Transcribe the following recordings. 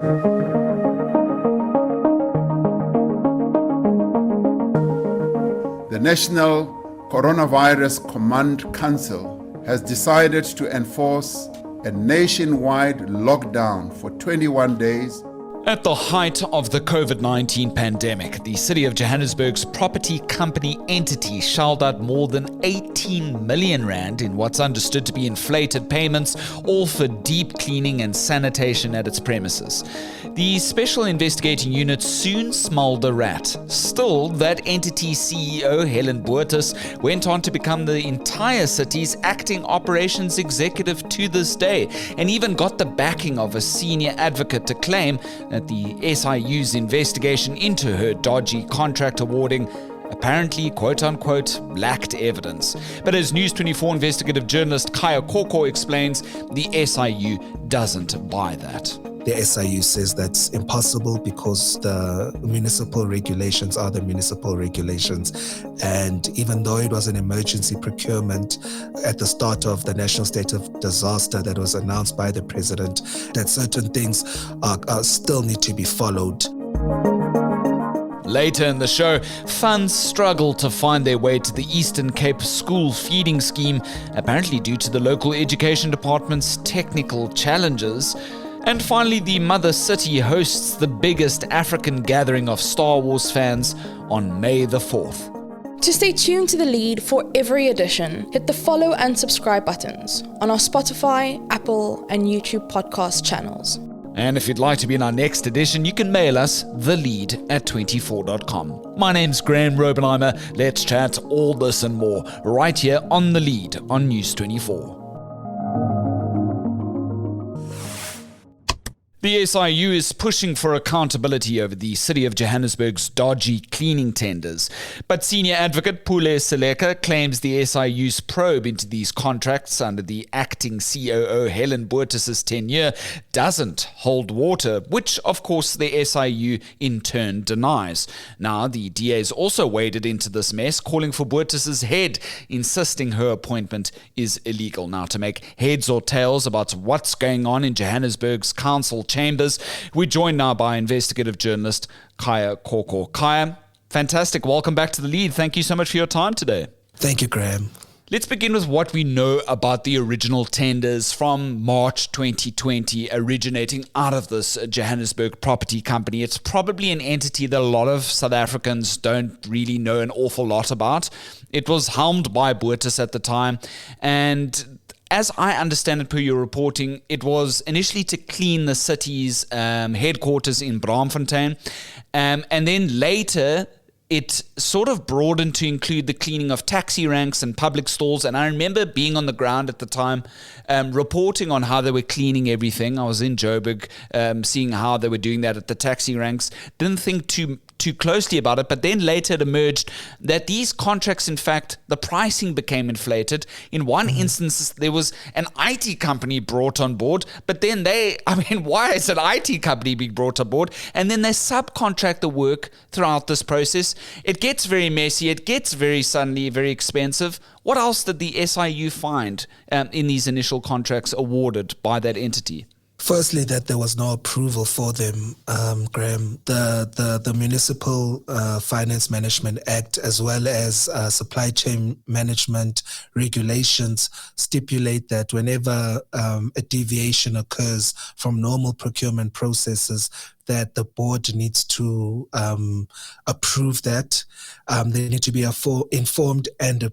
The National Coronavirus Command Council has decided to enforce a nationwide lockdown for 21 days. At the height of the COVID-19 pandemic, the City of Johannesburg's property company entity shelled out more than 18 million rand in what's understood to be inflated payments, all for deep cleaning and sanitation at its premises. The Special Investigating Unit soon smelled a rat. Still, that entity's CEO, Helen Botes, went on to become the entire city's acting operations executive to this day, and even got the backing of a senior advocate to claim that the SIU's investigation into her dodgy contract awarding apparently, quote-unquote, lacked evidence. But as News 24 investigative journalist Khaya Koko explains, the SIU doesn't buy that. The SIU says that's impossible because the municipal regulations are the municipal regulations. And even though it was an emergency procurement at the start of the national state of disaster that was announced by the president, that certain things still need to be followed. Later in the show, funds struggled to find their way to the Eastern Cape school feeding scheme, apparently due to the local education department's technical challenges. And finally, the mother city hosts the biggest African gathering of Star Wars fans on May the 4th. To stay tuned to The Lead for every edition, hit the follow and subscribe buttons on our Spotify, Apple, and YouTube podcast channels. And if you'd like to be in our next edition, you can mail us thelead@24.com. My name's Graeme Raubenheimer. Let's chat all this and more right here on The Lead on News 24. The SIU is pushing for accountability over the City of Johannesburg's dodgy cleaning tenders. But senior advocate Pule Seleka claims the SIU's probe into these contracts under the acting COO Helen Botes' tenure doesn't hold water, which of course the SIU in turn denies. Now the DA's also waded into this mess, calling for Botes' head, insisting her appointment is illegal. Now to make heads or tails about what's going on in Johannesburg's council chambers, we're joined now by investigative journalist Khaya Koko. Khaya, fantastic. Welcome back to The Lead. Thank you so much for your time today. Thank you, Graeme. Let's begin with what we know about the original tenders from March 2020 originating out of this Johannesburg property company. It's probably an entity that a lot of South Africans don't really know an awful lot about. It was helmed by Botes at the time, and as I understand it per your reporting, it was initially to clean the city's headquarters in Braamfontein, and then later it sort of broadened to include the cleaning of taxi ranks and public stalls. And I remember being on the ground at the time, reporting on how they were cleaning everything. I was in Joburg, seeing how they were doing that at the taxi ranks. Didn't think too closely about it, but then later it emerged that these contracts, in fact, the pricing became inflated. In one instance, there was an IT company brought on board, but then why is an IT company being brought on board? And then they subcontract the work throughout this process. It gets very messy. It gets very suddenly very expensive. What else did the SIU find in these initial contracts awarded by that entity? Firstly, that there was no approval for them, Graeme. The Municipal Finance Management Act, as well as supply chain management regulations, stipulate that whenever a deviation occurs from normal procurement processes, that the board needs to approve that. They need to be informed and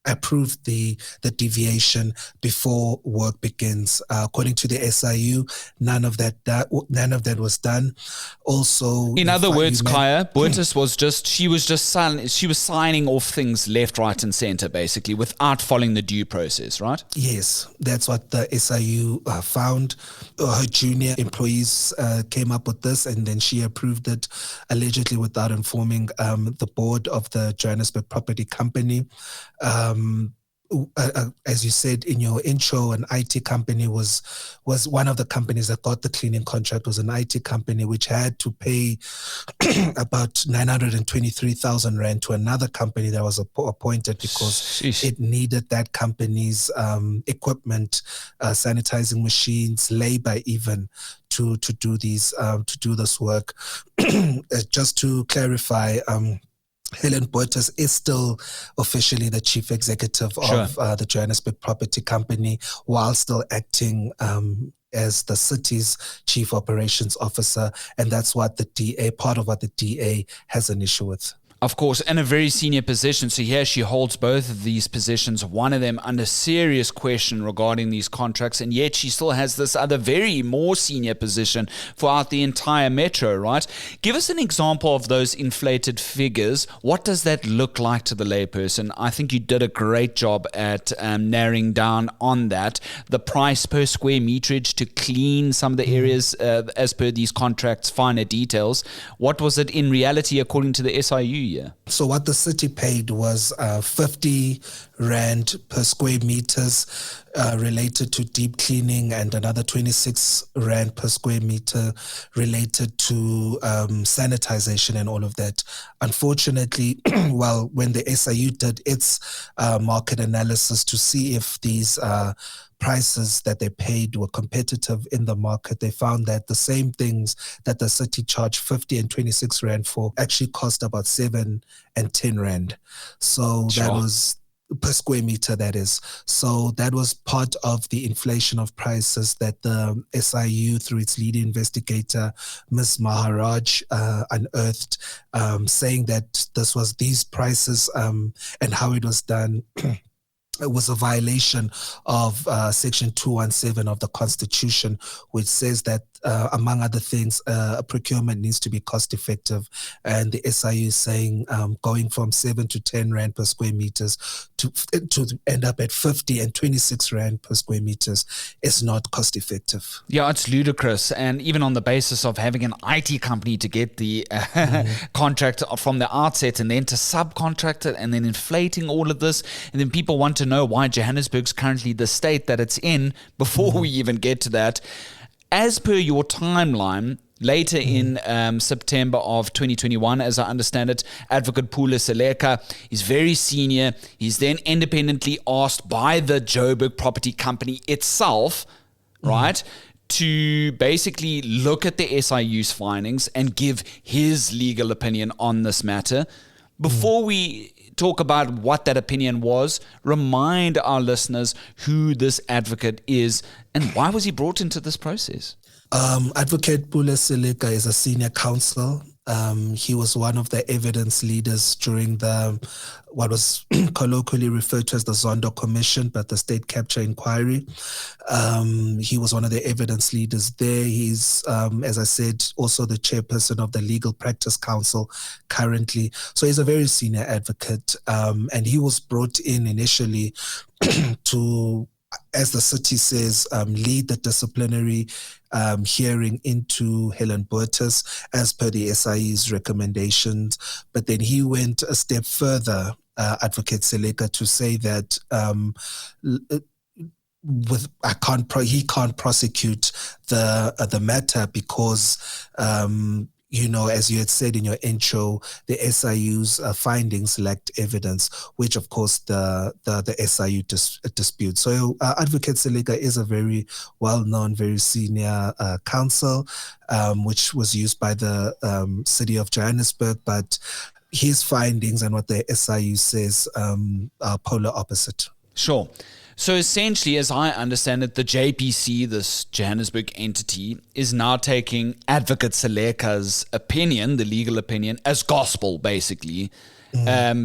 approve the deviation before work begins. According to the SIU, none of that was done. Also, in other words, Khaya, Botes was just signing off things left, right, and center, basically, without following the due process, right? Yes, that's what the SIU found. Her junior employees came up with this, and then she approved it, allegedly without informing the board of the Johannesburg Property Company. as you said in your intro, an IT company was one of the companies that got the cleaning contract, was an IT company which had to pay about 923,000 rand to another company that was appointed because Sheesh. it needed that company's equipment, sanitizing machines, labor even to do this work. Just to clarify, Helen Botes is still officially the chief executive Sure. of the Johannesburg Property Company, while still acting as the city's chief operations officer. And that's what the DA, part of what the DA has an issue with. Of course, in a very senior position. So here she holds both of these positions, one of them under serious question regarding these contracts, and yet she still has this other very more senior position throughout the entire metro, right? Give us an example of those inflated figures. What does that look like to the layperson? I think you did a great job at narrowing down on that. The price per square meterage to clean some of the areas as per these contracts, finer details. What was it in reality according to the SIU? So what the city paid was 50 rand per square meters related to deep cleaning, and another 26 rand per square meter related to sanitization and all of that. Unfortunately, well, when the SIU did its market analysis to see if these prices that they paid were competitive in the market, they found that the same things that the city charged 50 and 26 rand for actually cost about 7 and 10 rand. So Sure. that was per square meter, that is. So that was part of the inflation of prices that the SIU, through its lead investigator, Ms. Maharaj, unearthed, saying that these prices and how it was done it was a violation of Section 217 of the Constitution, which says that, among other things, a procurement needs to be cost effective. And the SIU is saying going from 7 to 10 rand per square meters to end up at 50 and 26 rand per square meters is not cost effective. Yeah, it's ludicrous. And even on the basis of having an IT company to get the contract from the outset and then to subcontract it and then inflating all of this. And then people want to know why Johannesburg's currently the state that it's in before we even get to that. As per your timeline, later in September of 2021, as I understand it, Advocate Pule Seleka is very senior. He's then independently asked by the Joburg Property Company itself, right, to basically look at the SIU's findings and give his legal opinion on this matter. Before we talk about what that opinion was, remind our listeners who this advocate is and why was he brought into this process? Advocate Pule Seleka is a senior counsel. He was one of the evidence leaders during what was colloquially referred to as the Zondo Commission, but the State Capture Inquiry. He was one of the evidence leaders there. He's, as I said, also the chairperson of the Legal Practice Council currently. So he's a very senior advocate. And he was brought in initially to, as the city says, lead the disciplinary hearing into Helen Botes as per the SIE's recommendations. But then he went a step further, Advocate Seleka, to say that he can't prosecute the matter because as you had said in your intro, the SIU's findings lacked evidence, which of course the SIU disputes. So Advocate Seleka is a very well-known, very senior counsel, which was used by the city of Johannesburg, but his findings and what the SIU says are polar opposite. Sure. So essentially, as I understand it, the JPC, this Johannesburg entity, is now taking Advocate Seleka's opinion, the legal opinion, as gospel, basically,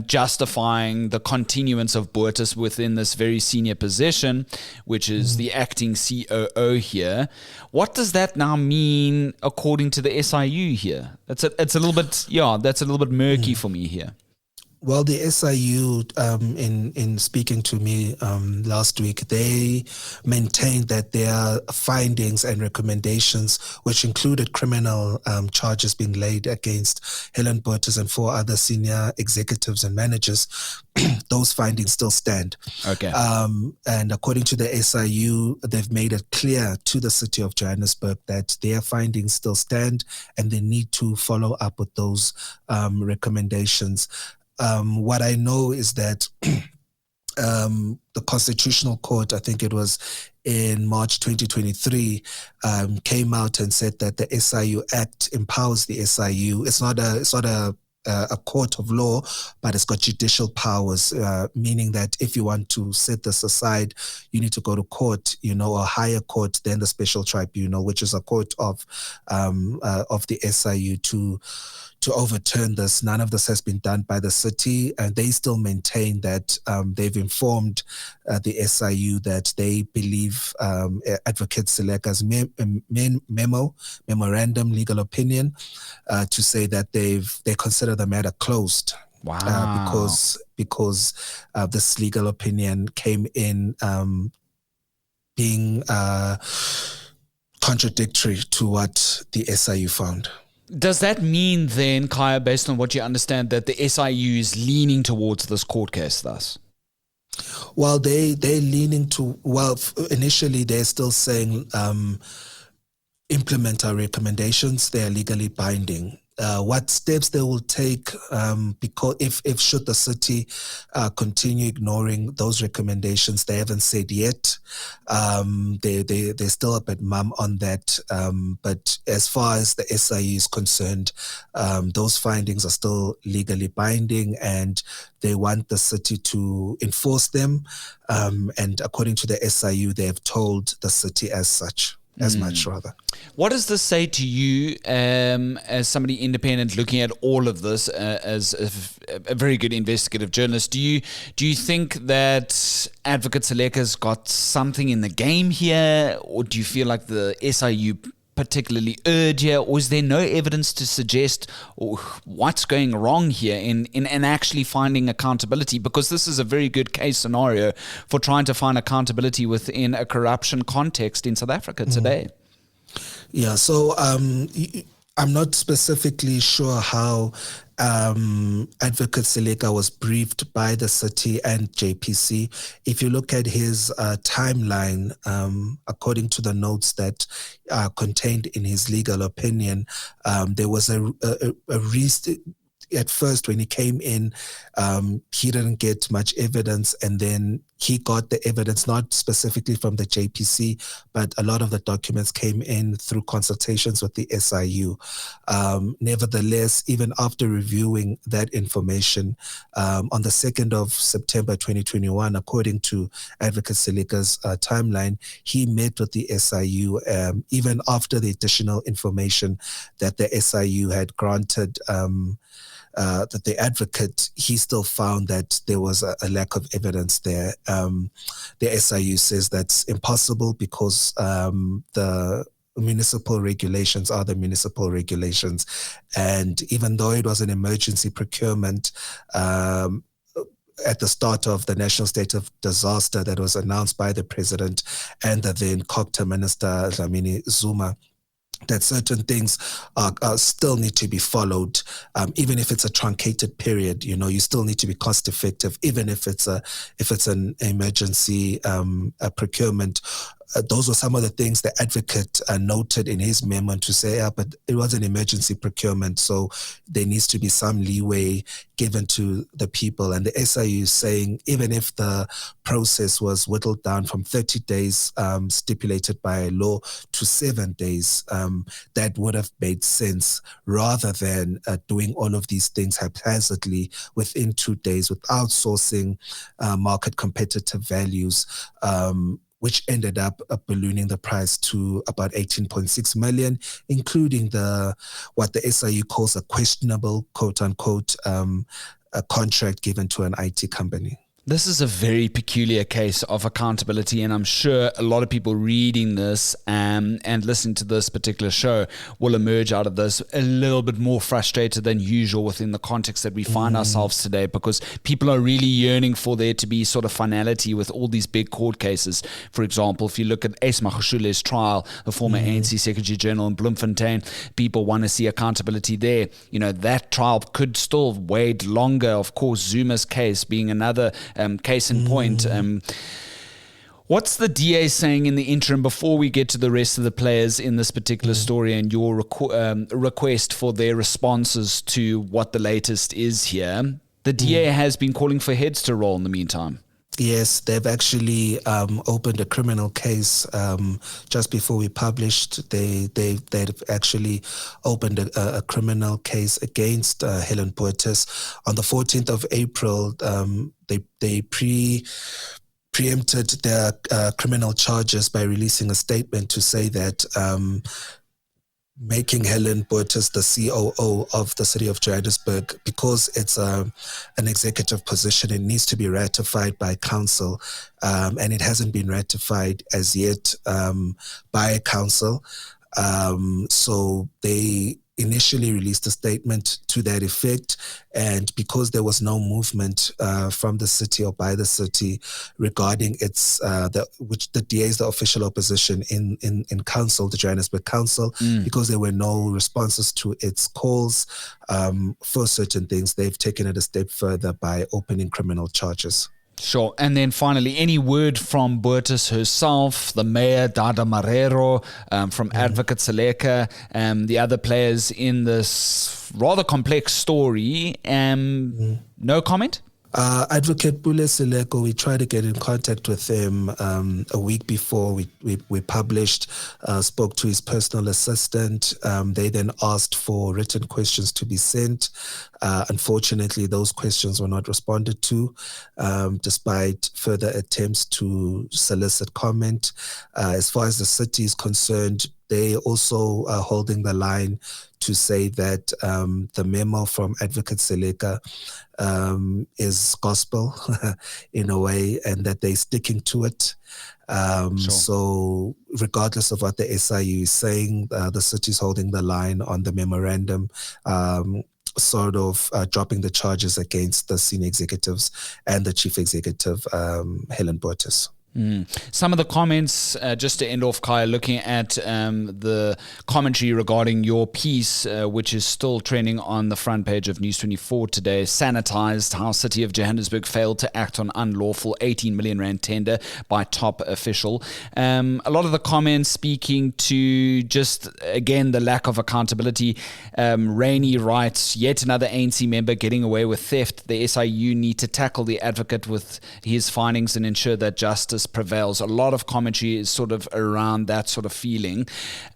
justifying the continuance of Botes within this very senior position, which is the acting COO here. What does that now mean according to the SIU here? It's a little bit, that's a little bit murky for me here. Well, the SIU, in speaking to me last week, they maintained that their findings and recommendations, which included criminal charges being laid against Helen Botes and 4 other senior executives and managers, those findings still stand. Okay. And according to the SIU, they've made it clear to the city of Johannesburg that their findings still stand and they need to follow up with those recommendations. What I know is that the Constitutional Court, I think it was in March 2023, came out and said that the SIU Act empowers the SIU. It's not a court of law, but it's got judicial powers, meaning that if you want to set this aside, you need to go to court, a higher court than the special tribunal, which is a court of the SIU to overturn this. None of this has been done by the city, and they still maintain that they've informed the SIU that they believe Advocate Seleka's memorandum, legal opinion, to say that they consider the matter closed. Wow. Because this legal opinion came in being contradictory to what the SIU found. Does that mean then, Khaya, based on what you understand, that the SIU is leaning towards this court case thus? Well, they're leaning to, initially they're still saying implement our recommendations. They are legally binding. What steps they will take, because if should the city continue ignoring those recommendations, they haven't said yet. They're still a bit mum on that. But as far as the SIU is concerned, those findings are still legally binding, and they want the city to enforce them. And according to the SIU, they have told the city as such. As much, rather. What does this say to you as somebody independent looking at all of this as a very good investigative journalist? Do you think that Advocate Seleka's got something in the game here, or do you feel like the SIU particularly urge here, or is there no evidence to suggest what's going wrong here in actually finding accountability? Because this is a very good case scenario for trying to find accountability within a corruption context in South Africa today. Yeah, so I'm not specifically sure how Advocate Seleka was briefed by the city and JPC. If you look at his timeline, according to the notes that are contained in his legal opinion, there was at first when he came in, he didn't get much evidence, and then he got the evidence not specifically from the JPC, but a lot of the documents came in through consultations with the SIU. Nevertheless, even after reviewing that information, on the 2nd of September 2021, according to Advocate Seleka's timeline, he met with the SIU even after the additional information that the SIU had granted that the advocate, he still found that there was a lack of evidence there. The SIU says that's impossible because the municipal regulations are the municipal regulations. And even though it was an emergency procurement, at the start of the national state of disaster that was announced by the president and the then COGTA minister, Dlamini Zuma, that certain things still need to be followed, even if it's a truncated period. You still need to be cost effective, even if it's an emergency procurement. Those were some of the things the advocate noted in his memo to say, but it was an emergency procurement, so there needs to be some leeway given to the people. And the SIU is saying, even if the process was whittled down from 30 days stipulated by law to 7 days, that would have made sense rather than doing all of these things haphazardly within 2 days without sourcing market competitive values, which ended up ballooning the price to about 18.6 million, including what the SIU calls a questionable, quote unquote, a contract given to an IT company. This is a very peculiar case of accountability, and I'm sure a lot of people reading this and listening to this particular show will emerge out of this a little bit more frustrated than usual within the context that we find ourselves today, because people are really yearning for there to be sort of finality with all these big court cases. For example, if you look at Ace Magoshule's trial, the former ANC Secretary General in Bloemfontein, people want to see accountability there. You know, that trial could still wait longer. Of course, Zuma's case being another case in point. What's the DA saying in the interim before we get to the rest of the players in this particular story and your request for their responses to what the latest is here? The DA has been calling for heads to roll in the meantime. Yes, they've actually opened a criminal case just before we published. They've actually opened a criminal case against Helen Botes. On the 14th of April, they preempted their criminal charges by releasing a statement to say that making Helen Botes the COO of the city of Johannesburg, because it's an executive position, it needs to be ratified by council, and it hasn't been ratified as yet by council. So they initially released a statement to that effect, and because there was no movement from the city or by the city regarding its which the DA is the official opposition in council, the Johannesburg Council, because there were no responses to its calls for certain things, they've taken it a step further by opening criminal charges. Sure. And then finally, any word from Botes herself, the mayor, Dada Marrero, from Advocate Seleka, the other players in this rather complex story? No comment? Advocate Pule Seleka, we tried to get in contact with him a week before we published, spoke to his personal assistant. They then asked for written questions to be sent. Unfortunately, those questions were not responded to, despite further attempts to solicit comment. As far as the city is concerned, they also are holding the line to say that the memo from Advocate Seleka is gospel in a way, and that they're sticking to it. So regardless of what the SIU is saying, the city's holding the line on the memorandum, sort of dropping the charges against the senior executives and the chief executive, Helen Botes. Some of the comments, just to end off, Khaya, looking at the commentary regarding your piece, which is still trending on the front page of News 24 today, sanitized how City of Johannesburg failed to act on unlawful 18 million rand tender by top official. A lot of the comments speaking to just, again, the lack of accountability. Rainey writes, yet another ANC member getting away with theft. The SIU need to tackle the advocate with his findings and ensure that justice prevails. A lot of commentary is sort of around that sort of feeling.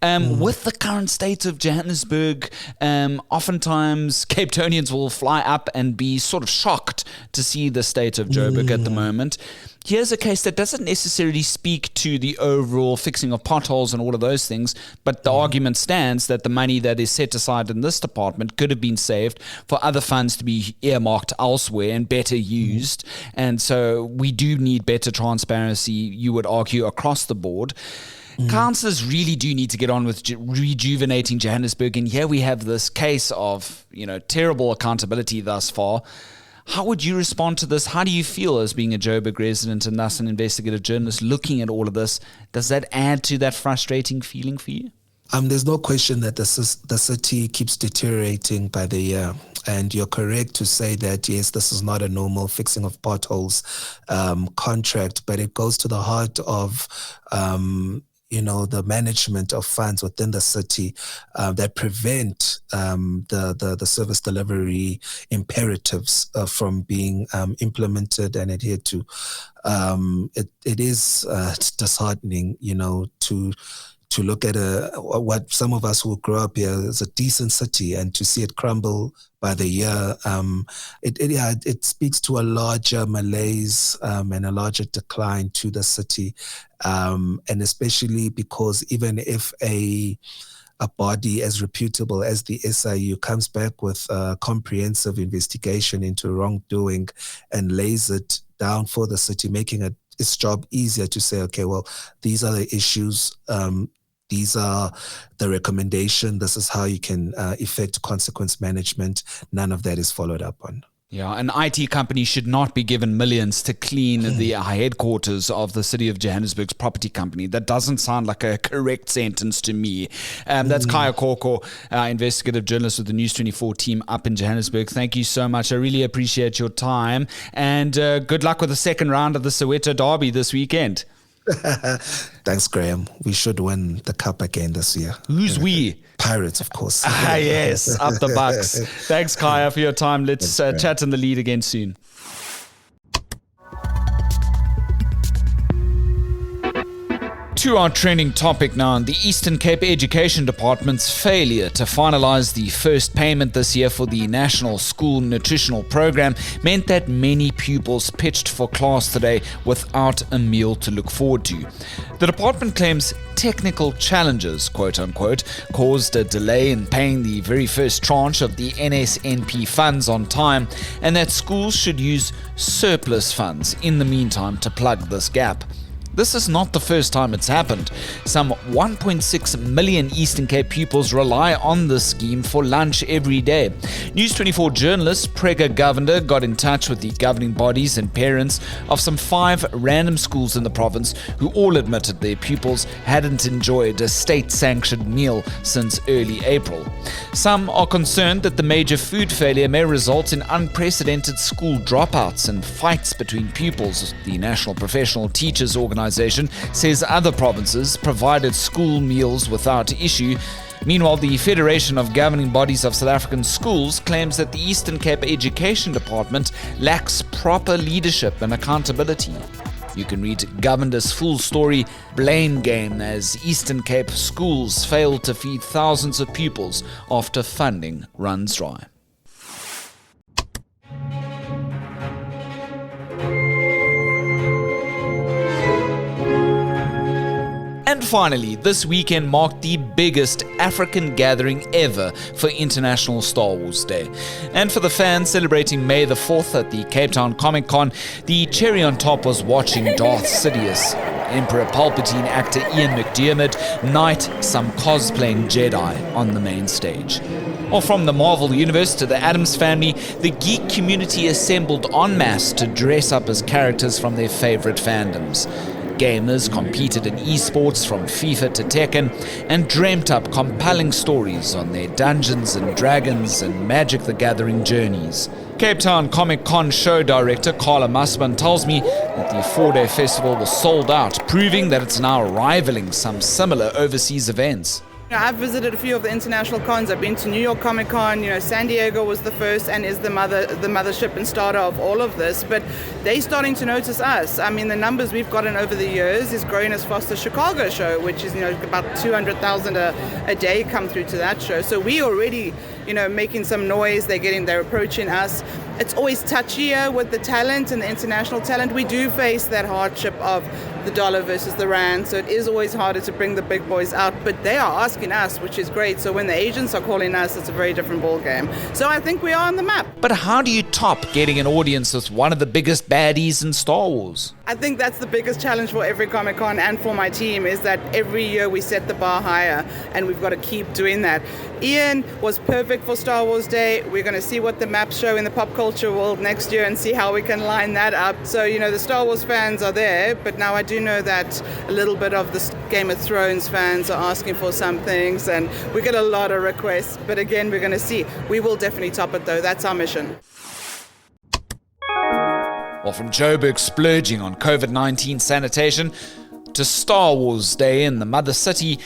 With the current state of Johannesburg, oftentimes Cape Townians will fly up and be sort of shocked to see the state of Joburg at the moment. Here's a case that doesn't necessarily speak to the overall fixing of potholes and all of those things, but the argument stands that the money that is set aside in this department could have been saved for other funds to be earmarked elsewhere and better used. And so we do need better transparency, you would argue, across the board. Councillors really do need to get on with rejuvenating Johannesburg. And here we have this case of, terrible accountability thus far. How would you respond to this? How do you feel as being a Joburg resident and thus an investigative journalist looking at all of this? Does that add to that frustrating feeling for you? There's no question that the city keeps deteriorating by the year. And you're correct to say that, yes, this is not a normal fixing of potholes contract, but it goes to the heart of the management of funds within the city that prevent the service delivery imperatives from being implemented and adhered to. It is disheartening, to look at what some of us who grew up here as a decent city and to see it crumble by the year. It speaks to a larger malaise and a larger decline to the city, and especially because even if a a body as reputable as the SIU comes back with a comprehensive investigation into wrongdoing and lays it down for the city, making its job easier to say, okay, well, these are the issues, these are the recommendation, this is how you can effect consequence management. None of that is followed up on. Yeah, an IT company should not be given millions to clean the headquarters of the city of Johannesburg's property company. That doesn't sound like a correct sentence to me. That's Khaya Koko, investigative journalist with the News 24 team up in Johannesburg. Thank you so much. I really appreciate your time. And good luck with the second round of the Soweto Derby this weekend. Thanks, Graeme. We should win the cup again this year. Who's we? Pirates, of course. Yes, up the Bucks. Thanks, Khaya, for your time. Let's chat in the lead again soon. To our trending topic now, the Eastern Cape Education Department's failure to finalise the first payment this year for the National School Nutritional Programme meant that many pupils pitched for class today without a meal to look forward to. The department claims technical challenges, quote unquote, caused a delay in paying the very first tranche of the NSNP funds on time, and that schools should use surplus funds in the meantime to plug this gap. This is not the first time it's happened. Some 1.6 million Eastern Cape pupils rely on this scheme for lunch every day. News 24 journalist Prega Govender got in touch with the governing bodies and parents of some 5 random schools in the province who all admitted their pupils hadn't enjoyed a state-sanctioned meal since early April. Some are concerned that the major food failure may result in unprecedented school dropouts and fights between pupils. The National Professional Teachers Organisation says other provinces provided school meals without issue. Meanwhile, the Federation of Governing Bodies of South African Schools claims that the Eastern Cape Education Department lacks proper leadership and accountability. You can read Govender's full story, Blame Game, as Eastern Cape schools fail to feed thousands of pupils after funding runs dry. And finally, this weekend marked the biggest African gathering ever for International Star Wars Day. And for the fans celebrating May the 4th at the Cape Town Comic Con, the cherry on top was watching Darth Sidious, Emperor Palpatine actor Ian McDiarmid knight some cosplaying Jedi on the main stage. Or from the Marvel Universe to the Addams Family, the geek community assembled en masse to dress up as characters from their favorite fandoms. Gamers competed in esports from FIFA to Tekken and dreamt up compelling stories on their Dungeons and Dragons and Magic the Gathering journeys. Cape Town Comic Con show director Carla Musman tells me that the 4-day festival was sold out, proving that it's now rivaling some similar overseas events. I've visited a few of the international cons. I've been to New York Comic Con. San Diego was the first and is the mothership and starter of all of this. But they're starting to notice us. I mean, the numbers we've gotten over the years is growing as fast as Chicago show, which is about 200,000 a day come through to that show. So we already making some noise. They're approaching us. It's always touchier with the talent and the international talent. We do face that hardship of the dollar versus the rand, so it is always harder to bring the big boys out, but they are asking us, which is great. So when the agents are calling us, it's a very different ball game. So I think we are on the map. But how do you top getting an audience with one of the biggest baddies in Star Wars? I think that's the biggest challenge for every Comic Con and for my team, is that every year we set the bar higher and we've got to keep doing that. Ian was perfect for Star Wars Day. We're going to see what the maps show in the pop culture world next year and see how we can line that up. So, the Star Wars fans are there, but now I do know that a little bit of the Game of Thrones fans are asking for some things, and we get a lot of requests. But again, we're going to see. We will definitely top it, though. That's our mission. Well, from Joburg splurging on COVID-19 sanitation to Star Wars Day in the Mother City,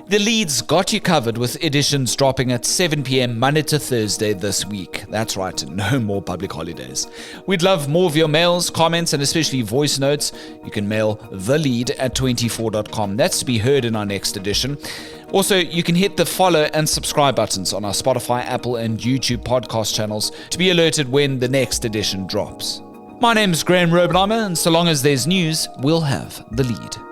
the Lead's got you covered with editions dropping at 7 p.m. Monday to Thursday this week. That's right, no more public holidays. We'd love more of your mails, comments, and especially voice notes. You can mail thelead at 24.com. That's to be heard in our next edition. Also, you can hit the follow and subscribe buttons on our Spotify, Apple, and YouTube podcast channels to be alerted when the next edition drops. My name's Graeme Raubenheimer, and so long as there's news, we'll have the lead.